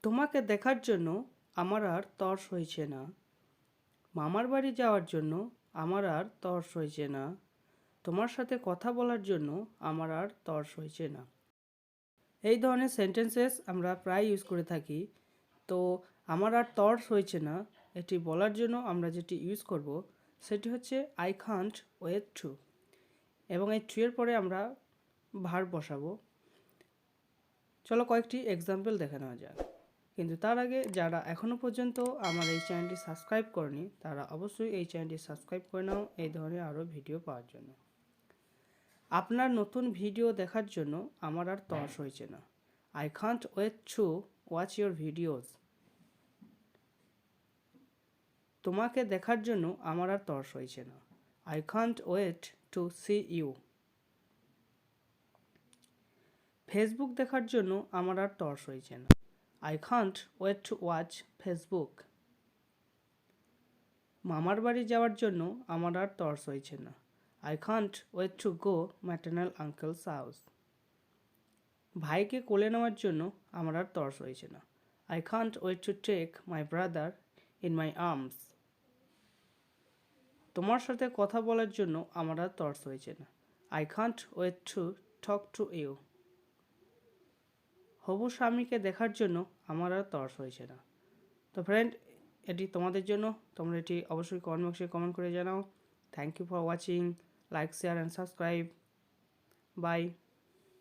তোমাকে দেখার জন্য আমার আর তর সইছে না। মামার বাড়ি যাওয়ার জন্য আমার আর তর সইছে না। তোমার সাথে কথা বলার জন্য আমার আর তর সইছে না। এই ধরনের সেন্টেন্সেস আমরা প্রায় ইউজ করে থাকি। তো আমার আর তর সইছে না এটি বলার জন্য আমরা যেটি ইউজ করব সেটি হচ্ছে আই কান্ট ওয়েট টু, এবং এই টু এর পরে আমরা ভার্ব বসাবো। চলো কয়েকটি এক্সাম্পল দেখে নেওয়া যাক। কিন্তু তার আগে যারা এখনও পর্যন্ত আমার এই চ্যানেলটি সাবস্ক্রাইব করেনি তারা অবশ্যই এই চ্যানেলটি সাবস্ক্রাইব করে নাও এই ধরনের আরও ভিডিও পাওয়ার জন্য। আপনার নতুন ভিডিও দেখার জন্য আমার আর তর সইছে না। I can't wait to watch your videos. তোমাকে দেখার জন্য আমার আর তর সইছে না। I can't wait to see you. Facebook দেখার জন্য আমার আর তর সইছে না। I can't wait to watch Facebook. মামার বাড়ি যাওয়ার জন্য আমার আর তর সইছে না। I can't wait to go maternal uncle's house. ভাইকে কোলে নেওয়ার জন্য আমার আর তর সইছে না। I can't wait to take my brother in my arms. তোমার সাথে কথা বলার জন্য আমার আর তর সইছে না। I can't wait to talk to you. হবু স্বামীকে দেখার জন্য আমার আর তর সইছে না। তো ফ্রেন্ড, এটি তোমাদের জন্য, তোমরা এটি অবশ্যই কমেন্ট বক্সে কমেন্ট করে জানাও। Thank you for watching, like share and subscribe. By.